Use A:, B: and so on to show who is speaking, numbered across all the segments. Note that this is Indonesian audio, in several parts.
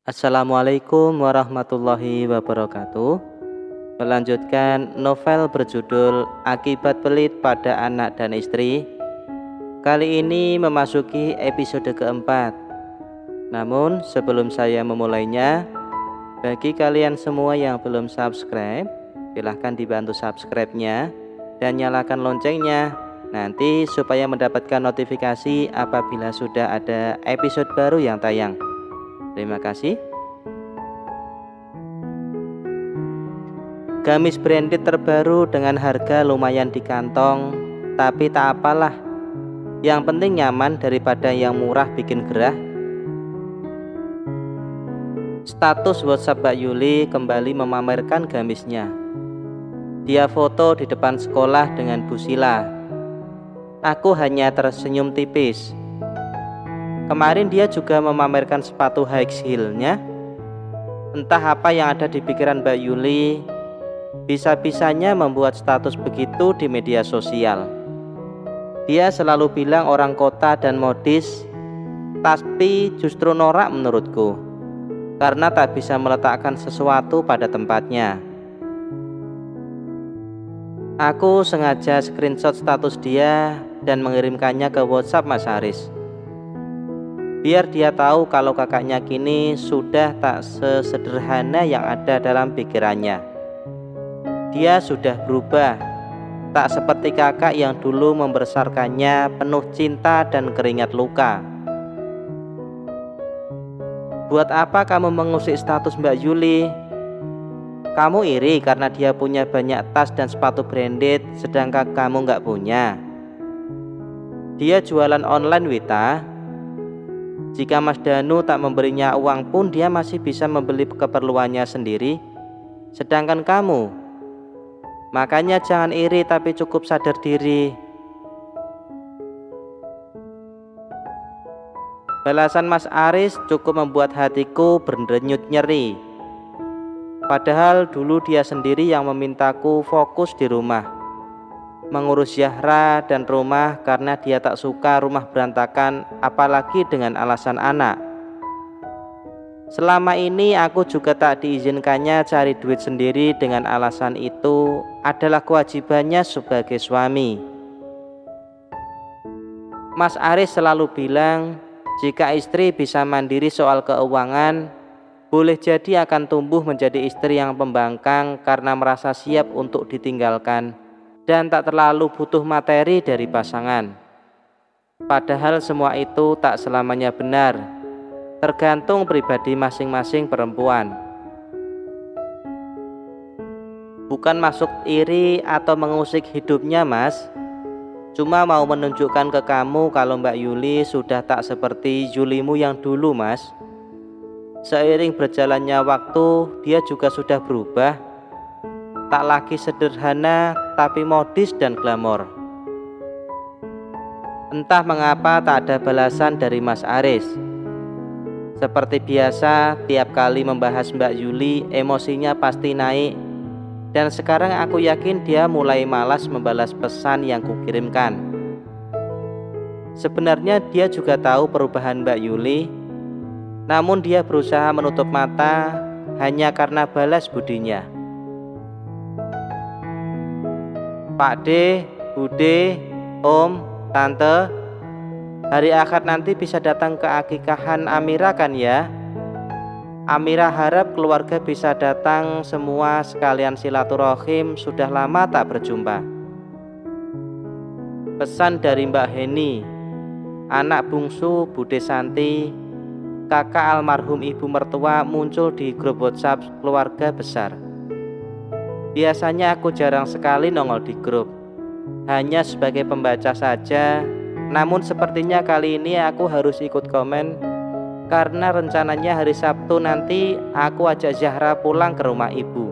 A: Assalamualaikum warahmatullahi wabarakatuh. Melanjutkan novel berjudul Akibat Pelit pada Anak dan Istri. Kali ini memasuki episode keempat. Namun sebelum saya memulainya, bagi kalian semua yang belum subscribe, silahkan dibantu subscribe-nya dan nyalakan loncengnya nanti supaya mendapatkan notifikasi apabila sudah ada episode baru yang tayang. Terima kasih. Gamis branded terbaru dengan harga lumayan di kantong, tapi tak apalah. Yang penting nyaman daripada yang murah bikin gerah. Status WhatsApp Mbak Yuli kembali memamerkan gamisnya. Dia foto di depan sekolah dengan Bu Sila. Aku hanya tersenyum tipis. Kemarin dia juga memamerkan sepatu high heel-nya. Entah apa yang ada di pikiran Mbak Yuli, bisa-bisanya membuat status begitu di media sosial. Dia selalu bilang orang kota dan modis, tapi justru norak menurutku, karena tak bisa meletakkan sesuatu pada tempatnya. Aku sengaja screenshot status dia dan mengirimkannya ke WhatsApp Mas Haris. Biar dia tahu kalau kakaknya kini sudah tak sesederhana yang ada dalam pikirannya. Dia sudah berubah, tak seperti kakak yang dulu membesarkannya penuh cinta dan keringat luka. Buat apa kamu mengusik status Mbak Yuli? Kamu iri karena dia punya banyak tas dan sepatu branded, sedangkan kamu nggak punya. Dia jualan online, Wita. Jika Mas Danu tak memberinya uang pun dia masih bisa membeli keperluannya sendiri. Sedangkan kamu, makanya jangan iri tapi cukup sadar diri. Balasan Mas Aris cukup membuat hatiku berdenyut nyeri. Padahal dulu dia sendiri yang memintaku fokus di rumah, mengurus Zahra dan rumah karena dia tak suka rumah berantakan, apalagi dengan alasan anak. Selama ini aku juga tak diizinkannya cari duit sendiri dengan alasan itu adalah kewajibannya sebagai suami. Mas Aris selalu bilang, jika istri bisa mandiri soal keuangan, boleh jadi akan tumbuh menjadi istri yang pembangkang karena merasa siap untuk ditinggalkan dan tak terlalu butuh materi dari pasangan. Padahal semua itu tak selamanya benar, tergantung pribadi masing-masing perempuan. Bukan maksud iri atau mengusik hidupnya, Mas. Cuma mau menunjukkan ke kamu kalau Mbak Yuli sudah tak seperti Yulimu yang dulu, Mas. Seiring berjalannya waktu, dia juga sudah berubah. Tak lagi sederhana, tapi modis dan glamor. Entah mengapa tak ada balasan dari Mas Aris. Seperti biasa, tiap kali membahas Mbak Yuli, emosinya pasti naik. Dan sekarang aku yakin dia mulai malas membalas pesan yang kukirimkan. Sebenarnya dia juga tahu perubahan Mbak Yuli, namun dia berusaha menutup mata hanya karena balas budinya. Pak D, Bude, Om, Tante, hari Ahad nanti bisa datang ke akikahan Amira kan ya? Amira harap keluarga bisa datang semua sekalian silaturahim, sudah lama tak berjumpa. Pesan dari Mbak Heni, anak bungsu Bude Santi, kakak almarhum ibu mertua muncul di grup WhatsApp keluarga besar. Biasanya aku jarang sekali nongol di grup, hanya sebagai pembaca saja. Namun sepertinya kali ini aku harus ikut komen, karena rencananya hari Sabtu nanti aku ajak Zahra pulang ke rumah ibu.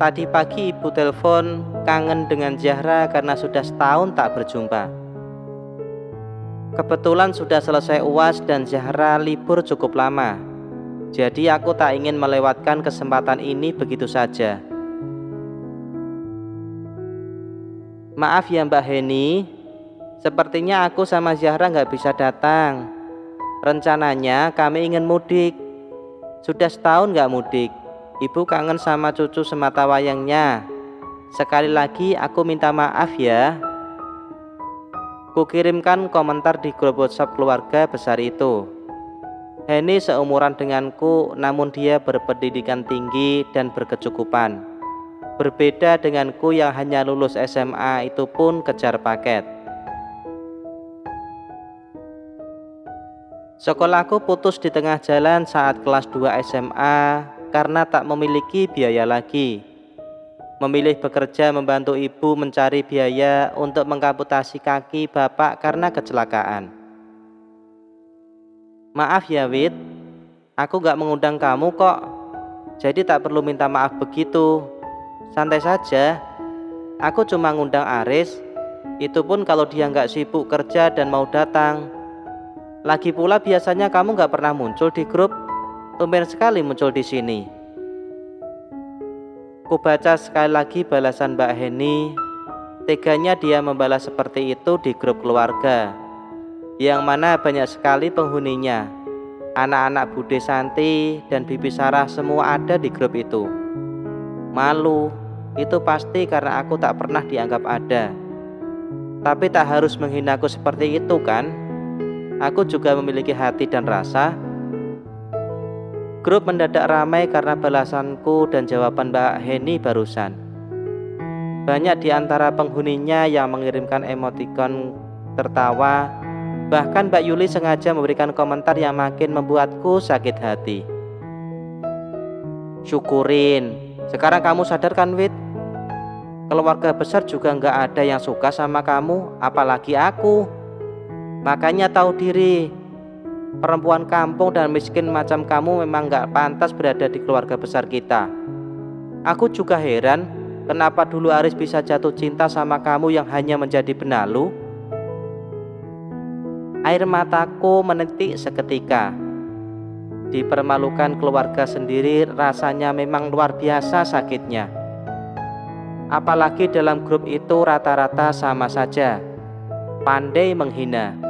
A: Tadi pagi ibu telepon kangen dengan Zahra karena sudah setahun tak berjumpa. Kebetulan sudah selesai UAS dan Zahra libur cukup lama. Jadi aku tak ingin melewatkan kesempatan ini begitu saja. Maaf ya Mbak Heni, sepertinya aku sama Zahra nggak bisa datang. Rencananya kami ingin mudik. Sudah setahun gak mudik. Ibu kangen sama cucu sematawayangnya. Sekali lagi aku minta maaf ya. Kukirimkan komentar di grup WhatsApp keluarga besar itu. Henny seumuran denganku, namun dia berpendidikan tinggi dan berkecukupan. Berbeda denganku yang hanya lulus SMA, itu pun kejar paket. Sekolahku putus di tengah jalan saat kelas 2 SMA karena tak memiliki biaya lagi. Memilih bekerja membantu ibu mencari biaya untuk mengamputasi kaki bapak karena kecelakaan. Maaf ya Wit, aku gak mengundang kamu kok. Jadi tak perlu minta maaf begitu. Santai saja. Aku cuma ngundang Aris. Itu pun kalau dia gak sibuk kerja dan mau datang. Lagi pula biasanya kamu gak pernah muncul di grup. Tumben sekali muncul di sini. Kubaca sekali lagi balasan Mbak Henny. Teganya dia membalas seperti itu di grup keluarga, yang mana banyak sekali penghuninya. Anak-anak Bude Santi dan Bibi Sarah semua ada di grup itu. Malu, itu pasti karena aku tak pernah dianggap ada. Tapi tak harus menghinaku seperti itu kan? Aku juga memiliki hati dan rasa. Grup mendadak ramai karena balasanku dan jawaban Mbak Henny barusan. Banyak di antara penghuninya yang mengirimkan emotikon tertawa. Bahkan Mbak Yuli sengaja memberikan komentar yang makin membuatku sakit hati. Syukurin, sekarang kamu sadar kan Wit? Keluarga besar juga nggak ada yang suka sama kamu, apalagi aku. Makanya tahu diri. Perempuan kampung dan miskin macam kamu memang gak pantas berada di keluarga besar kita. Aku juga heran, kenapa dulu Aris bisa jatuh cinta sama kamu yang hanya menjadi benalu? Air mataku menetik seketika. Dipermalukan keluarga sendiri rasanya memang luar biasa sakitnya. Apalagi dalam grup itu rata-rata sama saja, pandai menghina.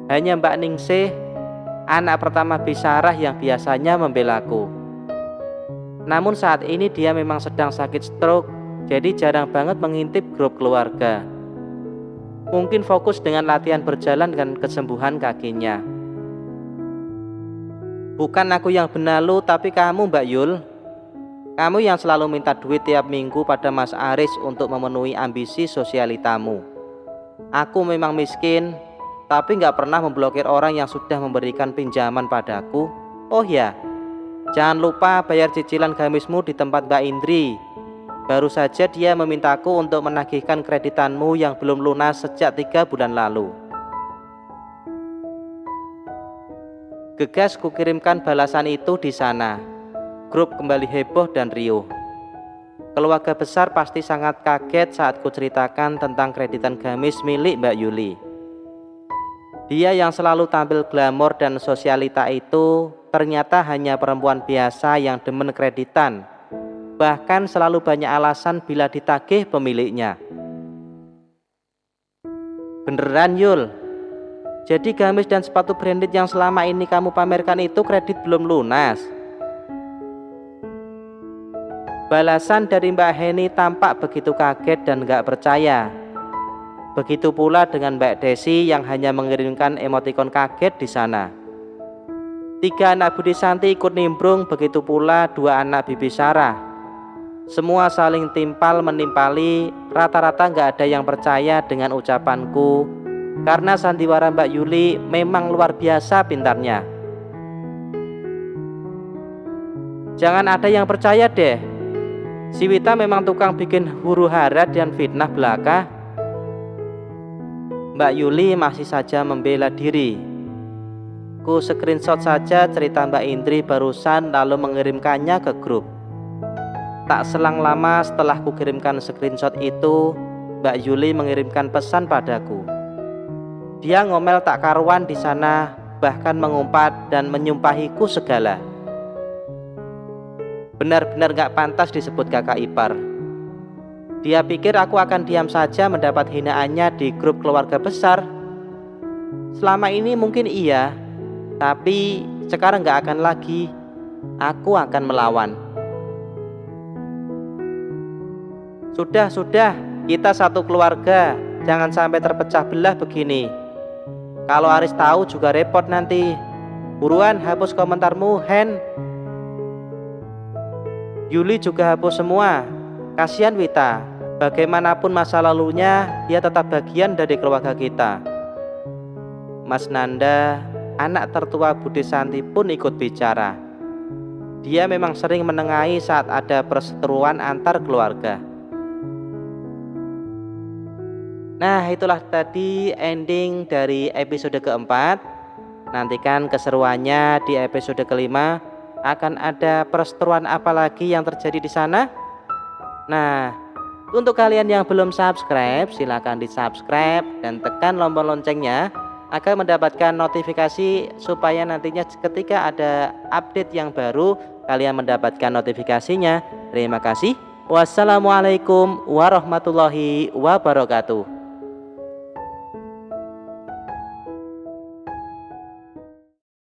A: Hanya Mbak Ningsih, anak pertama Bisarah yang biasanya membelaku. Namun saat ini dia memang sedang sakit stroke, jadi jarang banget mengintip grup keluarga. Mungkin fokus dengan latihan berjalan dan kesembuhan kakinya. Bukan aku yang benalu, tapi kamu Mbak Yul. Kamu yang selalu minta duit tiap minggu pada Mas Aris untuk memenuhi ambisi sosialitamu. Aku memang miskin, tapi gak pernah memblokir orang yang sudah memberikan pinjaman padaku. Oh ya, jangan lupa bayar cicilan gamismu di tempat Mbak Indri. Baru saja dia memintaku untuk menagihkan kreditanmu yang belum lunas sejak 3 bulan lalu. Gegas kukirimkan balasan itu di sana. Grup kembali heboh dan riuh. Keluarga besar pasti sangat kaget saat kuceritakan tentang kreditan gamis milik Mbak Yuli. Dia yang selalu tampil glamor dan sosialita itu ternyata hanya perempuan biasa yang demen kreditan. Bahkan selalu banyak alasan bila ditagih pemiliknya. Beneran Yul? Jadi gamis dan sepatu branded yang selama ini kamu pamerkan itu kredit belum lunas? Balasan dari Mbak Henny tampak begitu kaget dan gak percaya. Begitu pula dengan Mbak Desi yang hanya mengirimkan emotikon kaget di sana. 3 anak Budi Santi ikut nimbrung, begitu pula 2 anak Bibi Sarah. Semua saling timpal menimpali, rata-rata gak ada yang percaya dengan ucapanku, karena sandiwara Mbak Yuli memang luar biasa pintarnya. Jangan ada yang percaya deh, si Wita memang tukang bikin huru hara dan fitnah belaka. Mbak Yuli masih saja membela diri. Ku screenshot saja cerita Mbak Indri barusan lalu mengirimkannya ke grup. Tak selang lama setelah kukirimkan screenshot itu, Mbak Yuli mengirimkan pesan padaku. Dia ngomel tak karuan di sana, bahkan mengumpat dan menyumpahiku segala. Benar-benar gak pantas disebut kakak ipar. Dia pikir aku akan diam saja mendapat hinaannya di grup keluarga besar. Selama ini mungkin iya, Tapi sekarang gak akan lagi. Aku akan melawan. Sudah, kita satu keluarga. Jangan sampai terpecah belah begini. Kalau Aris tahu juga repot nanti. Buruan hapus komentarmu, Hen. Yuli juga hapus semua. Kasihan Wita. Bagaimanapun masa lalunya, dia tetap bagian dari keluarga kita. Mas Nanda, anak tertua Budi Santi pun ikut bicara. Dia memang sering menengahi saat ada perseteruan antar keluarga. Nah, itulah tadi ending dari episode keempat. Nantikan keseruannya di episode kelima. Akan ada perseteruan apa lagi yang terjadi di sana? Nah, untuk kalian yang belum subscribe, silahkan di subscribe dan tekan tombol loncengnya agar mendapatkan notifikasi supaya nantinya ketika ada update yang baru kalian mendapatkan notifikasinya. Terima kasih. Wassalamualaikum warahmatullahi wabarakatuh.